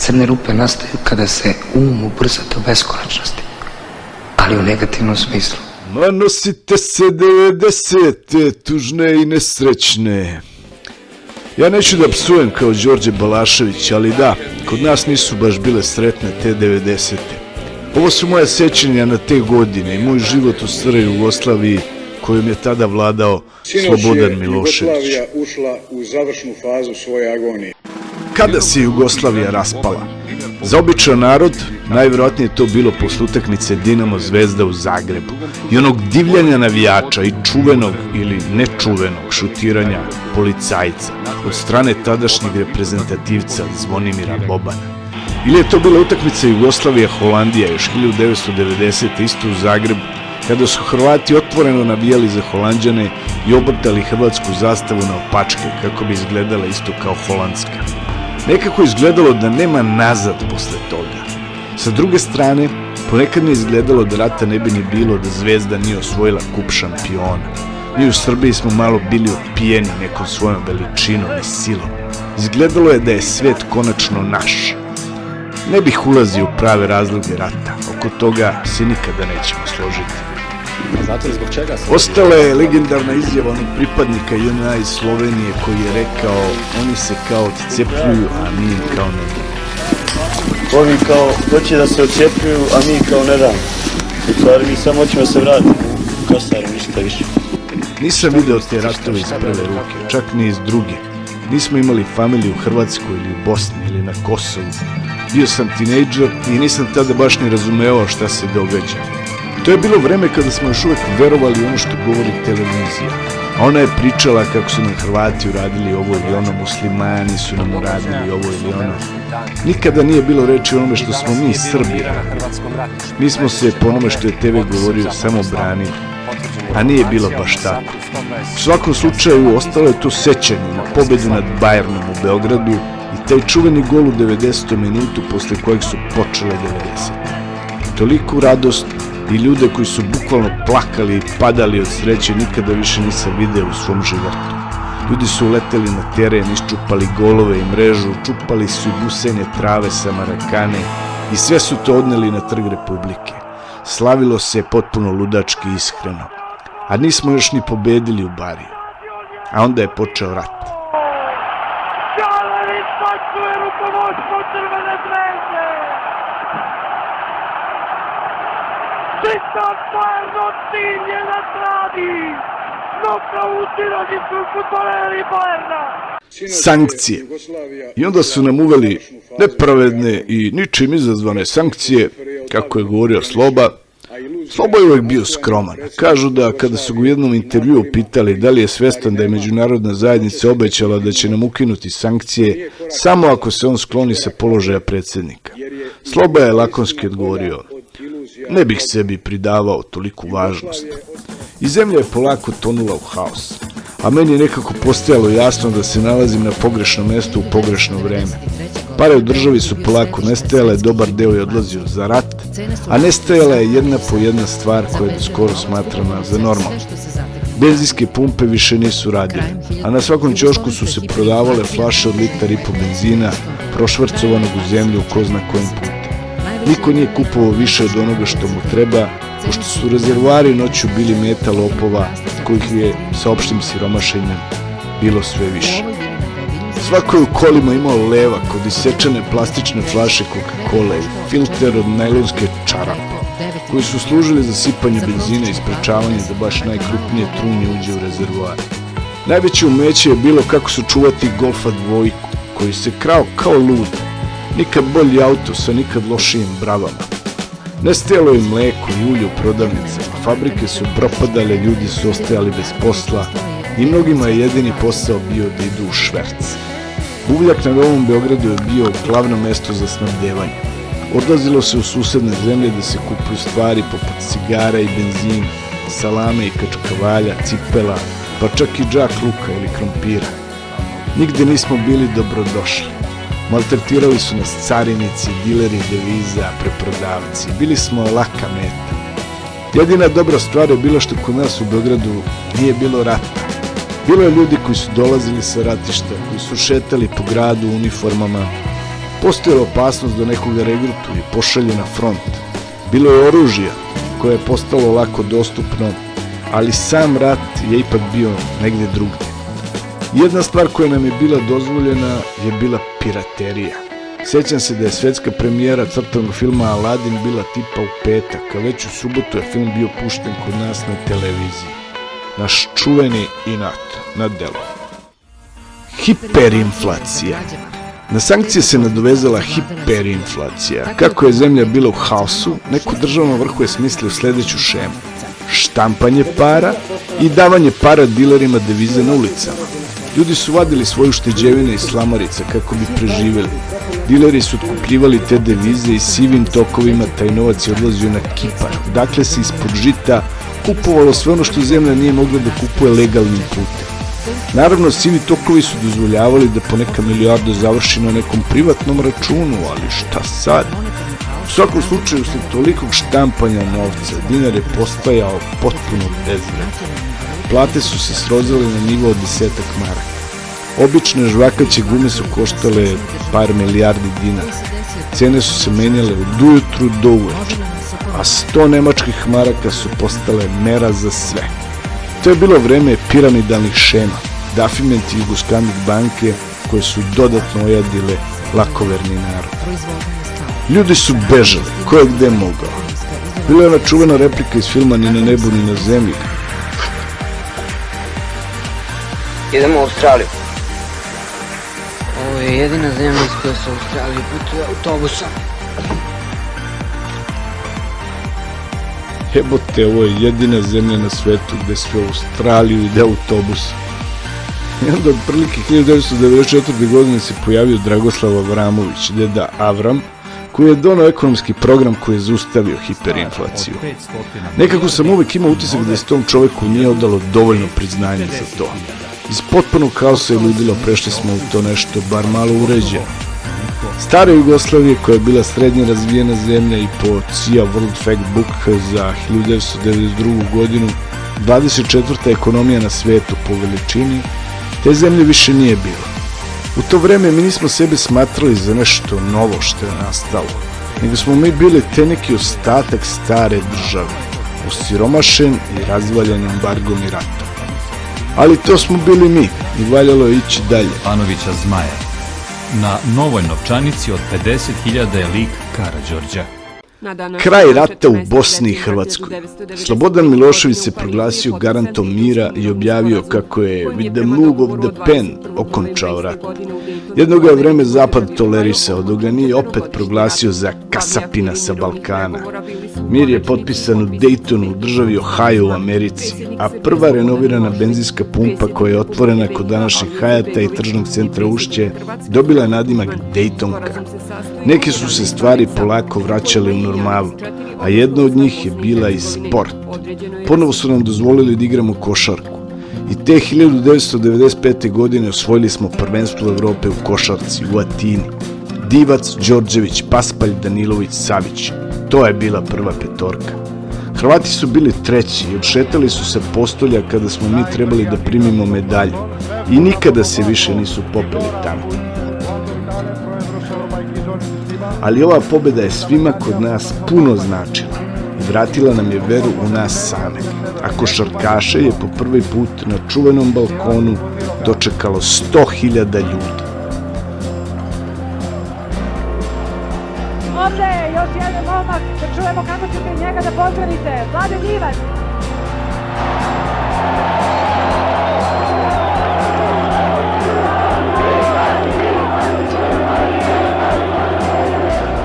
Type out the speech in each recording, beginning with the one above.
Crne rupe nastaju kada se ubrza do beskonačnosti, ali u negativnom smislu. Ma nosite se 90. tužne i nesrećne. Ja neću da psujem kao Đorđe Balašević, ali da, kod nas nisu baš bile sretne te 90. Ovo su moja sećanja na te godine i moj život u staroj Jugoslaviji kojom je tada vladao Slobodan Milošević. Jugoslavija ušla u završnu fazu svoje agonije. Kada se Jugoslavija raspala? Za običan narod najvjerojatnije to bilo posle utakmice Dinamo Zvezda u Zagrebu i onog divljanja navijača i čuvenog ili nečuvenog šutiranja policajca od strane tadašnjeg reprezentativca Zvonimira Bobana. Ili je to bila utakmica Jugoslavija-Holandija još 1990. isto u Zagrebu, kada su Hrvati otvoreno navijali za Holanđane i obrtali hrvatsku zastavu na opačke kako bi izgledala isto kao holandska. Nekako je izgledalo da nema nazad posle toga. Sa druge strane, ponekad mi je izgledalo da rata ne bi ni bilo da Zvezda nije osvojila kup šampiona. Mi u Srbiji smo malo bili opijeni nekom svojom veličinom i silom. Izgledalo je da je svet konačno naš. Ne bih ulazio u prave razloge rata, oko toga se nikada nećemo složiti. Znate li zbog čega se... Ostala je legendarna izjava onog pripadnika JNA iz Slovenije koji je rekao: oni se kao odcepljuju, a mi kao ne damo. Oni kao hoće da se odcepljuju, a mi kao ne damo. U stvari mi samo hoćemo da se vratimo u Kosaru, ništa više. Nisam video te ratove iz prve ruke, čak ni iz druge. Nismo imali familiju u Hrvatskoj ili u Bosni ili na Kosovu. Bio sam tinejdžer i nisam tada baš ni razumevao šta se događa. To je bilo vreme kada smo još uvek verovali ono što govori televizija. A ona je pričala kako su nam Hrvati uradili ovo ili ono, muslimani su nam uradili ovo ili ono. Nikada nije bilo reči o onome što smo mi Srbi radili. Mi smo se po onome što je TV govorio samo branili. A nije bilo baš tako. U svakom slučaju ostalo je to sećanje na pobedu nad Bayernom u Beogradu i taj čuveni gol u 90. minutu posle kojeg su počele 90. Toliku radost i ljude koji su bukvalno plakali i padali od sreće nikada više nisam video u svom životu. Ljudi su uleteli na teren, iščupali golove i mrežu, čupali su i busenje trave sa Marakane i sve su to odneli na Trg Republike. Slavilo se potpuno ludački i iskreno. A nismo još ni pobedili u Bariju. A onda je počeo rat. Sankcije. I onda su nam uveli nepravedne i ničim izazvane sankcije, kako je govorio Sloba. Slobo je uvek bio skroman. Kažu da kada su ga u jednom intervjuu pitali da li je svestan da je međunarodna zajednica obećala da će nam ukinuti sankcije samo ako se on skloni sa položaja predsjednika. Sloba je lakonski odgovorio: ne bih sebi pridavao toliku važnost. I zemlja je polako tonula u haos. A meni je nekako postajalo jasno da se nalazim na pogrešnom mestu u pogrešno vreme. Pare u državi su polako nestajale, dobar deo je odlazio za rat, a nestajala je jedna po jedna stvar koja je skoro smatrana za normalno. Benzinske pumpe više nisu radile, a na svakom ćošku su se prodavale flaše od litar i po benzina, prošvrcovanog u zemlju ko zna kojim putem. Niko nije kupovao više od onoga što mu treba, pošto su rezervoari noću bili meta lopova, kojih je sa opštim siromašenjem bilo sve više. Svako je u kolima imao levak od isečene plastične flaše Coca-Cola i filter od najlonske čarape, koji su služili za sipanje benzina i sprečavanje da baš najkrupnije trunje uđe u rezervoar. Najveće umeće je bilo kako su čuvati Golfa dvojku, koji se krao kao lud. Nikad bolji auto sa nikad lošijim bravama. Nestajalo je mleko i ulje u prodavnicama, fabrike su propadale, ljudi su ostajali bez posla i mnogima je jedini posao bio da idu u šverc. Uvljak na Novom Beogradu je bio glavno mesto za snabdevanje. Odlazilo se u susedne zemlje da se kupuju stvari poput cigara i benzina, salame i kačkavalja, cipela, pa čak i džak luka ili krompira. Nigde nismo bili dobrodošli. Maltretirali su nas carinici, dileri deviza, preprodavci. Bili smo laka meta. Jedina dobra stvar je bila što kod nas u Beogradu nije bilo rata. Bilo je ljudi koji su dolazili sa ratišta, koji su šetali po gradu u uniformama, Postojala opasnost da nekoga regrutuje i pošalje na front. Bilo je oružja koje je postalo lako dostupno, ali sam rat je ipak bio negde drugdje. Jedna stvar koja nam je bila dozvoljena je bila piraterija. Sjećam se da je svetska premijera crtanog filma Aladin bila tipa u petak, a već u subotu je film bio pušten kod nas na televiziji. Naš čuveni inat na delo. Hiperinflacija. Na sankcije se nadovezala hiperinflacija. Kako je zemlja bila u haosu, neko državno vrhu je smislio sljedeću šemu. Štampanje para i davanje para dilerima devize na ulicama. Ljudi su vadili svoju šteđevine iz slamarica kako bi preživjeli. Dileri su otkupljivali te devize i sivim tokovima taj novac je odlazio na Kipar. Dakle se ispod žita kupovalo sve ono što zemlja nije mogla da kupuje legalnim putem. Naravno, sivi tokovi su dozvoljavali da poneka milijarda završi na nekom privatnom računu, ali šta sad? U svakom slučaju, sled tolikog štampanja novca, dinar je postajao potpuno bezvredan. Plate su se srozale na nivo od 10-ak maraka. Obične žvakaće gume su koštale par milijardi dinara. Cene su se menjale od ujutru do uveče, a 100 nemačkih maraka su postale mera za sve. To je bilo vreme piramidalnih šema, Dafiment i Jugoskandik banke koje su dodatno ojadile lakoverni narod. Ljudi su bežali, ko je gde mogao. Bila je ona čuvena replika iz filma Ni na nebu, ni na zemlji. Idemo u Australiju. Ovo je jedina zemlja iz koje se u Australiju putuje autobusom. Jebote, ovo je jedina zemlja na svetu gde sve u Australiju ide autobus. I onda od prilike 1994. godine se pojavio Dragoslav Avramović, deda Avram, koji je donao ekonomski program koji je zaustavio hiperinflaciju. Nekako sam uvek imao utisak da se tom čoveku nije odalo dovoljno priznanja za to. Iz potpunog kaosa i ludila prešli smo u to nešto bar malo uređeno. Stara Jugoslavija, koja je bila srednje razvijena zemlja i po CIA World Factbook za 1992. godinu, 24. ekonomija na svetu po veličini, te zemlje više nije bilo. U to vreme mi nismo sebe smatrali za nešto novo što je nastalo, nego smo mi bili te neki ostatak stare države, osiromašen i razvaljen embargom i ratom. Ali to smo bili mi i valjalo je ići dalje. Ivanovića Zmaja. Na novoj novčanici od 50.000 je lik Karađorđa. Kraj rata u Bosni i Hrvatskoj. Slobodan Milošević se proglasio garantom mira i objavio kako je with the move of the pen okončao rat. Jednog je vreme Zapad tolerisao, dok ga nije opet proglasio za kasapina sa Balkana. Mir je potpisan u Daytonu u državi Ohio u Americi, a prva renovirana benzinska pumpa koja je otvorena kod današnjeg Hayata i tržnog centra Ušće dobila je nadimak Daytonka. Neke su se stvari polako vraćale u normalu, a jedna od njih je bila i sport. Ponovo su nam dozvolili da igramo košarku. I te 1995. godine osvojili smo prvenstvo Evrope u košarci u Atini. Divac, Đorđević, Paspalj, Danilović, Savić. To je bila prva petorka. Hrvati su bili treći i odšetali su sa postolja kada smo mi trebali da primimo medalju. I nikada se više nisu popeli tamo. Ali ova pobjeda je svima kod nas puno značila i vratila nam je veru u nas same. A košarkaše je po prvi put na čuvenom balkonu dočekalo 100.000 ljudi. Ovdje je još jedan momak, da čujemo kako ćete njega da pozdravite. Vlade Divac.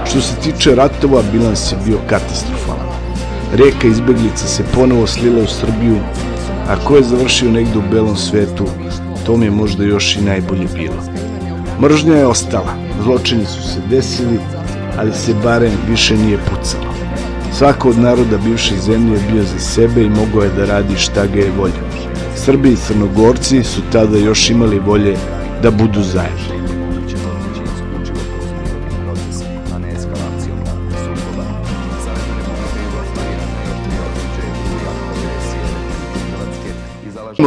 Što se tiče ratova, bilans je bio katastrofalan. Rijeka izbeglica se ponovo slila u Srbiju, a ko je završio negdje u belom svetu, to mi je možda još i najbolje bilo. Mržnja je ostala, zločini su se desili, ali se barem više nije pucalo. Svako od naroda bivše zemlje je bio za sebe i mogao je da radi šta ga je volja. Srbi i Crnogorci su tada još imali volje da budu zajedni.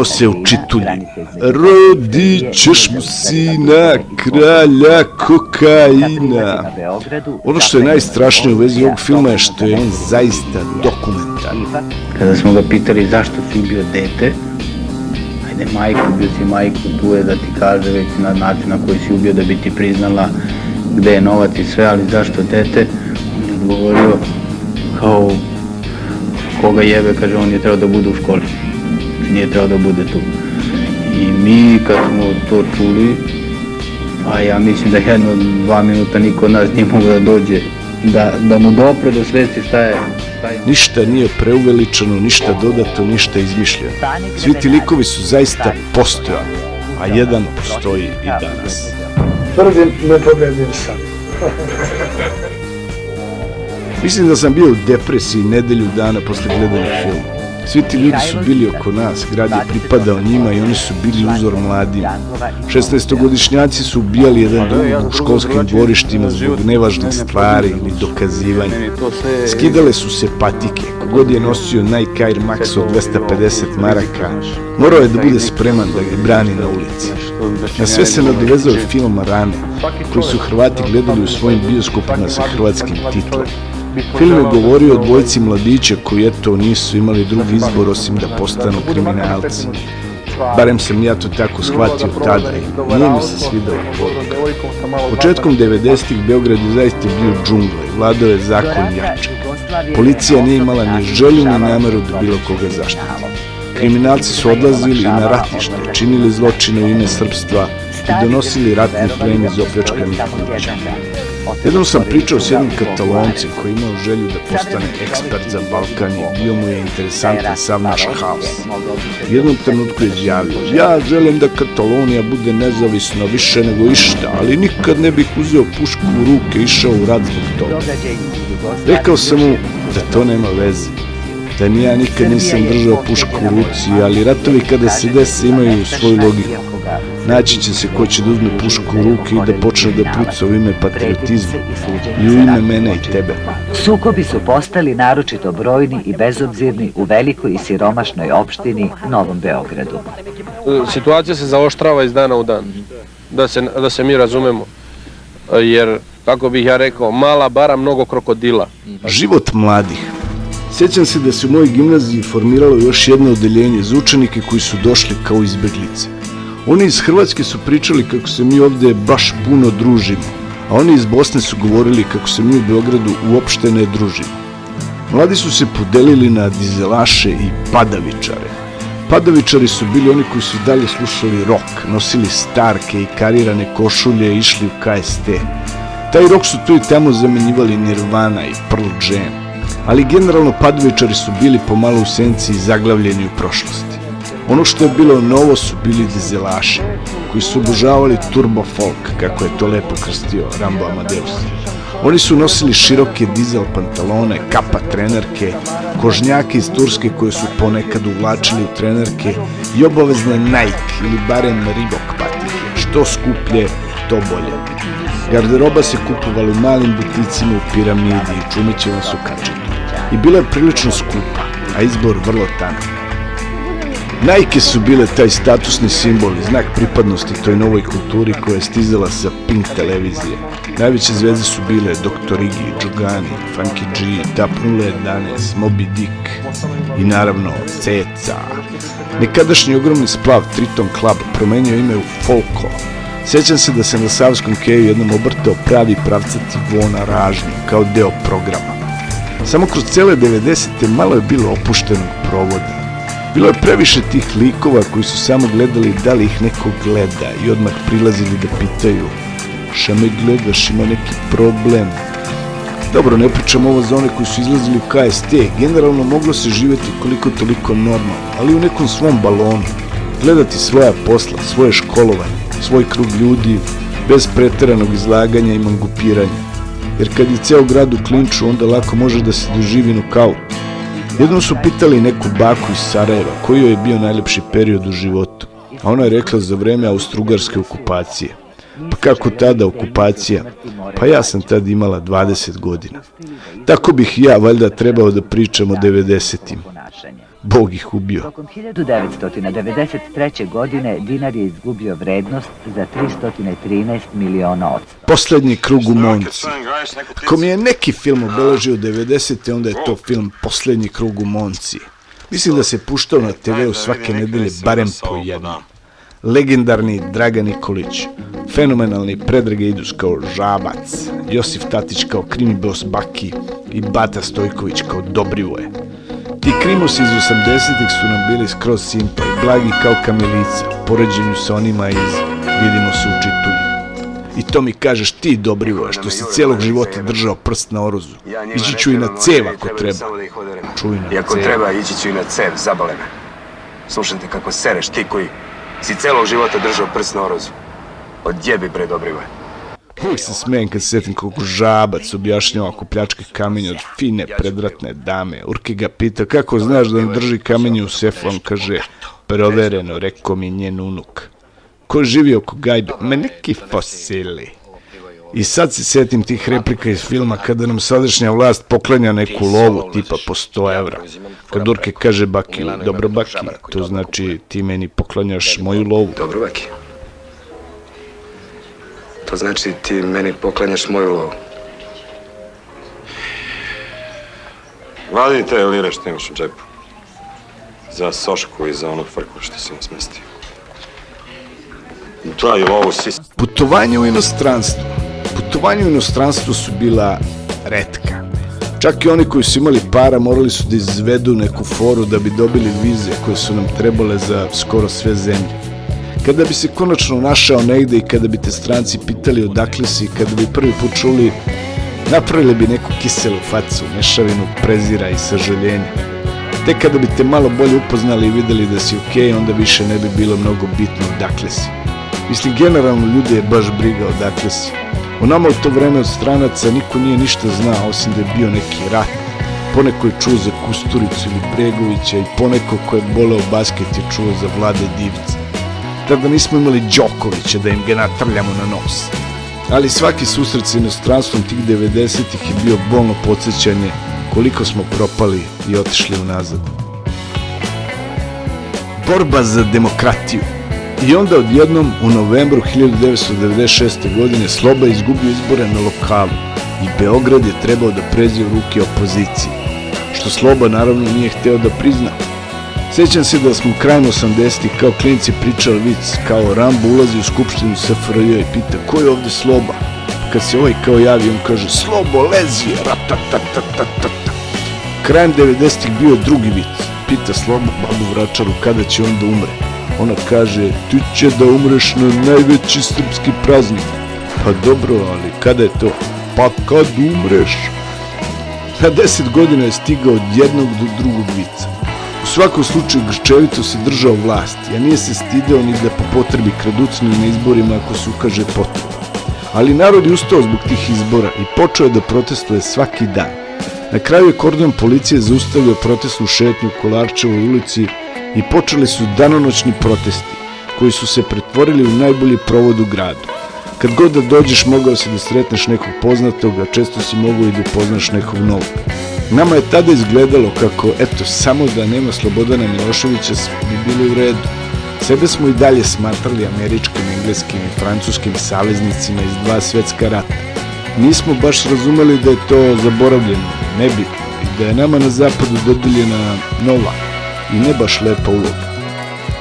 se u Čitulji. Rodit ćeš mu sina, kralja kokaina. Ono što je najstrašnije u vezi ovog filma je što je on zaista dokumentaran. Kada smo ga pitali zašto si ubio dete, ajde majku, ubio si majku, tu je da ti kaže već na način na koji si ubio da bi ti priznala gde je novac i sve, ali zašto dete? On je odgovorio kao koga jebe, kaže on je trebao da bude u školi, nije trebao da bude tu. I mi kad smo to čuli, a ja mislim da 1-2 minuta niko od nas nije mogao da dođe, da mu dopre do svesti šta je. Ništa nije preuveličano, ništa dodato, ništa izmišljeno. Svi ti likovi su zaista postojali, a jedan postoji i danas. Tvrdim, nepobediv sam. Mislim da sam bio u depresiji nedelju dana posle gledanja filma. Svi ti ljudi su bili oko nas, grad je pripadao njima i oni su bili uzor mladima. 16-godišnjaci su ubijali jedan drugog u školskim dvorištima zbog nevažnih stvari ili dokazivanja. Skidale su se patike, kogod je nosio Nike Air Max od 250 maraka, morao je da bude spreman da ga brani na ulici. Na sve se nadovezao je film Rane, koji su Hrvati gledali u svojim bioskopima sa hrvatskim titlom. Film je govorio o dvojci mladića koji eto nisu imali drugi izbor osim da postanu kriminalci. Barem sam ja to tako shvatio tada i nije mi se svidao poruka. Početkom 90-ih Beograd je zaista bio džungla i vladao je zakon jačak. Policija nije imala ni želju ni nameru da bilo koga zaštiti. Kriminalci su odlazili i na ratište, činili zločine u ime srpstva i donosili ratni plen iz opljačkanih kuća. Jednom sam pričao s jednim Kataloncem koji je imao želju da postane ekspert za Balkan i bio mu je interesantan sav naš haos. U jednom trenutku je izjavio: ja želim da Katalonija bude nezavisna više nego išta, ali nikad ne bih uzeo pušku u ruke i išao u rat zbog toga. Rekao sam mu da to nema veze, da ni ja nikad nisam držao pušku u ruci, ali ratovi kada se dese imaju svoju logiku. Naći će se ko će da uzme pušku u ruke i da počne da puca u ime patriotizma i u ime mene i tebe. Sukobi su postali naročito brojni i bezobzirni u velikoj i siromašnoj opštini Novom Beogradu. Situacija se zaoštrava iz dana u dan, da se mi razumemo, jer, kako bih ja rekao, mala bara, mnogo krokodila. Život mladih. Sjećam se da se u mojoj gimnaziji formiralo još jedno odeljenje za učenike koji su došli kao izbeglice. Oni iz Hrvatske su pričali kako se mi ovde baš puno družimo, a oni iz Bosne su govorili kako se mi u Beogradu uopšte ne družimo. Mladi su se podelili na dizelaše i padavičare. Padavičari su bili oni koji su dalje slušali rock, nosili starke i karirane košulje i išli u KST. Taj rock su tu i tamo zamenjivali Nirvana i Pearl Jam, ali generalno padavičari su bili pomalo u senci i zaglavljeni u prošlosti. Ono što je bilo novo su bili dizelaši, koji su obožavali turbo folk, kako je to lepo krstio Rambo Amadeus. Oni su nosili široke dizel pantalone, kapa trenerke, kožnjake iz Turske koje su ponekad uvlačili u trenerke i obavezne Nike ili barem Reebok patike, što skuplje, to bolje. Garderoba se kupovala u malim buticima u Piramidi i Čumićevom Sukačetu i bila je prilično skupa, a izbor vrlo tanak. Nike su bile taj statusni simbol i znak pripadnosti toj novoj kulturi koja je stizala sa Pink televizije. Najveće zvezde su bile Dr. Iggy, Džugani, Funky G, Tap 011, Moby Dick i naravno Ceca. Nekadašnji ogromni splav Triton Club promenio ime u Folko. Sjećam se da se na Savskom keju jednom obrtao pravi pravcati Vona Ražnju kao deo programa. Samo kroz cele 90. malo je bilo opuštenog provoda. Bilo je previše tih likova koji su samo gledali da li ih neko gleda i odmah prilazili da pitaju: šta me gledaš, ima neki problem? Dobro, ne pričam ovo za one koji su izlazili u KST, generalno moglo se živjeti koliko toliko normalno, ali u nekom svom balonu, gledati svoja posla, svoje školovanje, svoj krug ljudi, bez preteranog izlaganja i mangupiranja. Jer kad je ceo grad u klinču, onda lako može da se doživi nokaut. Jednom su pitali neku baku iz Sarajeva koji joj je bio najlepši period u životu, a ona je rekla za vreme austrougarske okupacije. Pa kako tada okupacija? Pa ja sam tad imala 20 godina. Tako bih ja valjda trebao da pričam o 90-im. ponašanje. Bog ih ubio. Tokom 1993. godine dinar je izgubio vrednost za 313 miliona odsto. Poslednji krug u Monci. Ako mi je neki film obeležio 90. onda je to film Poslednji krug u Monci. Mislim da se puštao na TV-u svake nedelje barem po jednom. Legendarni Dragan Nikolić, fenomenalni Predrag Idus kao Žabac, Josif Tatić kao Krimibos Baki i Bata Stojković kao Dobrivoje. Ti krimosi iz 80-ih su nam bili skroz simpa i blagi kao kamilica, u poređenju sa onima iz Vidimo se u Čitulji. I to mi kažeš ti, Dobrivoje, što si cijelog života držao prst na orozu. Ići ću i na cev ako treba. Čuj na cev. I ako treba, ići ću i na cev, zabale me. Slušam te kako sereš, ti koji si celog života držao prst na orozu. Odjebi bre, Dobrivoje. Uvijek se smijem kad se sjetim koliko Žabac objašnjava oko pljačke kamenja od fine predratne dame. Urki ga pita kako znaš da im drži kamenje u sefu, on kaže provereno, rekao mi njen unuk. Ko živi oko gajbe? Me neki fosili. I sad se sjetim tih replika iz filma kada nam sadašnja vlast poklanja neku lovu tipa po 100 evra. Kad Urke kaže Bakiju, dobro Baki, to znači ti meni poklanjaš moju lovu. Dobro Baki. To znači ti meni poklanjaš moju lovu. Vadi te lire što imaš u džepu. Za sošku i za onu frku što si nam smestio. Daj lovu si... Putovanje u inostranstvu. Putovanje u inostranstvu su bila retka. Čak i oni koji su imali para morali su da izvedu neku foru da bi dobili vize koje su nam trebale za skoro sve zemlje. Kada bi se konačno našao negde i kada bi te stranci pitali odakle si, kada bi prvi put čuli, napravili bi neku kiselu facu, mešavinu prezira i sažaljenja. Tek kada bi te malo bolje upoznali i videli da si okej, onda više ne bi bilo mnogo bitno odakle si. Mislim, generalno ljude je baš briga odakle si. U nama u to vreme od stranaca niko nije ništa znao, osim da je bio neki rat. Poneko je čuo za Kusturicu ili Bregovića i poneko ko je boleo basket je čuo za Vlade Divica. Tada nismo imali Đokovića da im ga natrljamo na nos. Ali svaki susret sa inostranstvom tih 90-ih je bio bolno podsjećanje koliko smo propali i otišli unazad. Borba za demokratiju. I onda odjednom u novembru 1996. godine Sloba izgubio izbore na lokalu i Beograd je trebao da pređe u ruke opozicije, što Sloba naravno nije hteo da prizna. Sjećam se da smo krajem 80-ih kao klinici pričali vic, kao Rambo ulazi u skupštinu SFRJ i pita ko je ovde Sloba? Kad se ovaj kao javi, on kaže Slobo lezi, ratatatatata. Krajem 90-ih bio drugi vic, pita Sloba babu Vračaru kada će on da umre. Ona kaže, ti će da umreš na najveći srpski praznik. Pa dobro, ali kada je to? Pa kad umreš? Na 10 godina je stigao od jednog do drugog vica. U svakom slučaju grčevito se držao vlasti, a nije se stideo ni da po potrebi kraducnu na izborima ako se ukaže potreba. Ali narod je ustao zbog tih izbora i počeo je da protestuje svaki dan. Na kraju je kordon policije zaustavio protestnu šetnju u Kolarčevoj ulici i počeli su danonoćni protesti, koji su se pretvorili u najbolji provod u gradu. Kad god da dođeš, mogao si da sretneš nekog poznatog, a često si mogao i da upoznaš nekog novog. Nama je tada izgledalo kako, eto, samo da nema Slobodana Miloševića bi bili u redu. Sebe smo i dalje smatrali američkim, engleskim i francuskim saveznicima iz dva svetska rata. Nismo baš razumeli da je to zaboravljeno, nebitno, i da je nama na zapadu dodeljena nova i ne baš lepa uloga.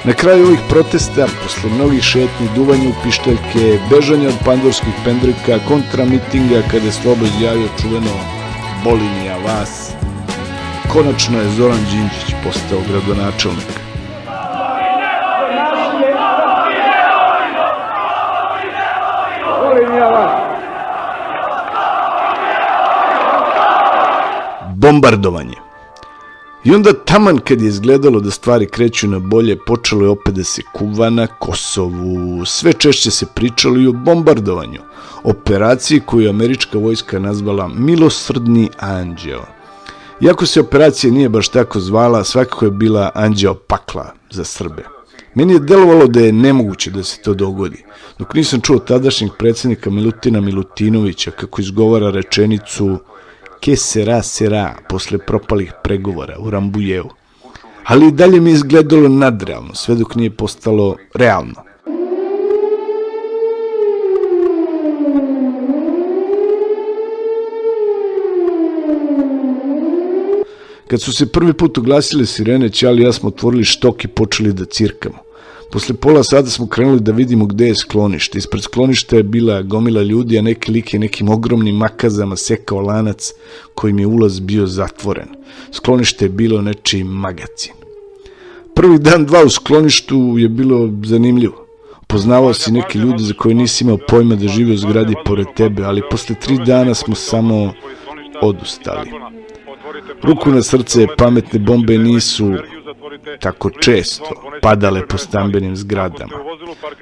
Na kraju ovih protesta, posle mnogih šetnji, duvanja u pištaljke, bežanja od pandorskih pendreka, kontramitinga kada je Slobo izjavio čuveno Bolinija vas, konačno je Zoran Đinđić postao gradonačelnik. Bombardovanje. I onda taman kad je izgledalo da stvari kreću na bolje, počelo je opet da se kuva na Kosovu. Sve češće se pričalo i o bombardovanju, operaciji koju je američka vojska nazvala Milosrdni anđeo. Iako se operacija nije baš tako zvala, svakako je bila anđeo pakla za Srbe. Meni je delovalo da je nemoguće da se to dogodi, dok nisam čuo tadašnjeg predsjednika Milutina Milutinovića kako izgovara rečenicu "Ke sera sera" posle propalih pregovora u Rambujevu. ali i dalje mi je izgledalo nadrealno, sve dok nije postalo realno. Kad su se prvi put oglasile sirene, Ćale i ja smo otvorili štok i počeli da cirkamo. Posle pola sata smo krenuli da vidimo gde je sklonište. Ispred skloništa je bila gomila ljudi, a neki lik je nekim ogromnim makazama sekao lanac kojim je ulaz bio zatvoren. Sklonište je bilo nečiji magacin. Prvih dan, dva u skloništu je bilo zanimljivo. Poznavao si neke ljude za koje nisi imao pojma da žive u zgradi pored tebe, ali posle 3 dana smo samo odustali. Ruku na srce, pametne bombe nisu tako često padale po stambenim zgradama.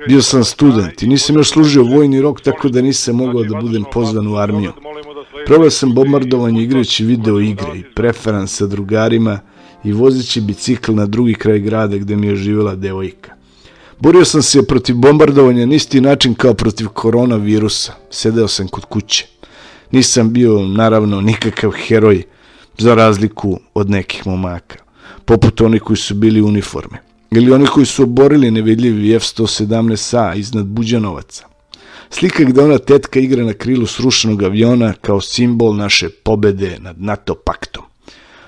Bio sam student i nisam još služio vojni rok, tako da nisam mogao da budem pozvan u armiju. Probao sam bombardovanje igrajući video igre i preferans sa drugarima i vozeći bicikl na drugi kraj grada gde mi je živjela devojka. Borio sam se protiv bombardovanja na isti način kao protiv koronavirusa. Sedeo sam kod kuće. Nisam bio, naravno, nikakav heroj, za razliku od nekih momaka, poput onih koji su bili u uniformi, ili oni koji su oborili nevidljivi F-117A iznad Buđanovaca. Slika gde ona tetka igra na krilu srušenog aviona kao simbol naše pobede nad NATO paktom.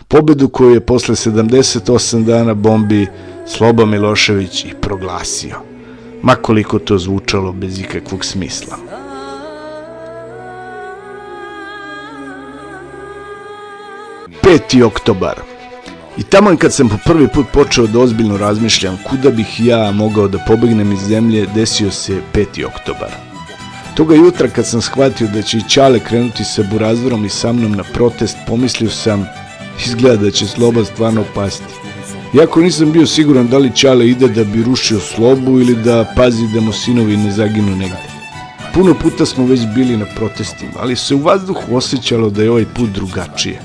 Pobedu koju je posle 78 dana bombi Sloba Milošević i proglasio, makoliko to zvučalo bez ikakvog smisla. 5. oktobar. I taman kad sam po prvi put počeo da ozbiljno razmišljam kuda bih ja mogao da pobegnem iz zemlje, desio se 5. oktobar. Toga jutra kad sam shvatio da će i Ćale krenuti sa Burazerom i sa mnom na protest, pomislio sam, izgleda da će Sloba stvarno pasti. Iako nisam bio siguran da li Ćale ide da bi rušio Slobu ili da pazi da mu sinovi ne zaginu negde. Puno puta smo već bili na protestima, ali se u vazduhu osjećalo da je ovaj put drugačije.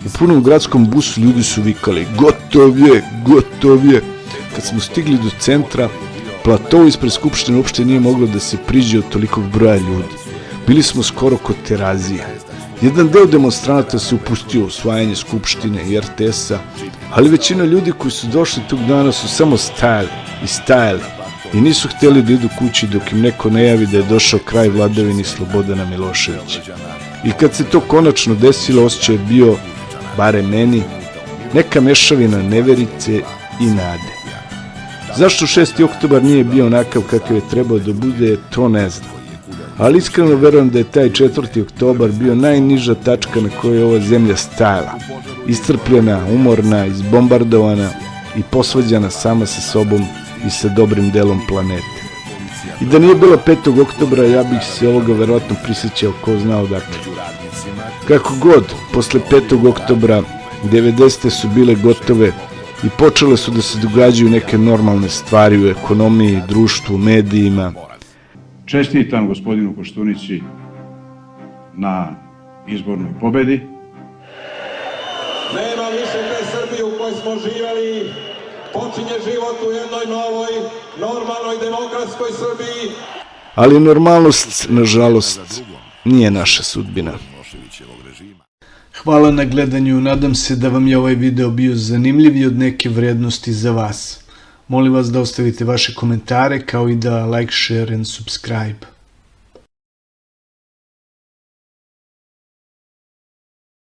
U punom gradskom busu ljudi su vikali gotov je, gotov je. Kad smo stigli do centra, plato ispred Skupštine uopšte nije moglo da se priđe od tolikog broja ljudi. Bili smo skoro kod Terazija. Jedan deo demonstranata se upustio u osvajanje Skupštine i RTS-a, ali većina ljudi koji su došli tog dana su samo stajali i nisu hteli da idu kući dok im neko ne javi da je došao kraj vladavini Slobodana Miloševića. I kad se to konačno desilo, osjećaj je bio, bare meni, neka mešavina neverice i nade. Zašto 6. oktobar nije bio onakav kakav je trebao da bude, to ne znam. Ali iskreno verujem da je taj 4. oktobar bio najniža tačka na kojoj je ova zemlja stajala. Iscrpljena, umorna, izbombardovana i posvađana sama sa sobom i sa dobrim delom planete. I da nije bilo 5. oktobra, ja bih se ovoga verovatno prisjećao ko zna odakle. Kako god, posle 5. oktobra, 90. su bile gotove i počele su da se događaju neke normalne stvari u ekonomiji, društvu, medijima. Čestitam gospodinu Koštunici na izbornoj pobedi. Nema više te Srbije u kojoj smo živjeli, počinje život u jednoj novoj, normalnoj, demokratskoj Srbiji. Ali normalnost, nažalost, nije naša sudbina. Hvala na gledanju, nadam se da vam je ovaj video bio zanimljiv i od neke vrednosti za vas. Molim vas da ostavite vaše komentare kao i da like, share and subscribe.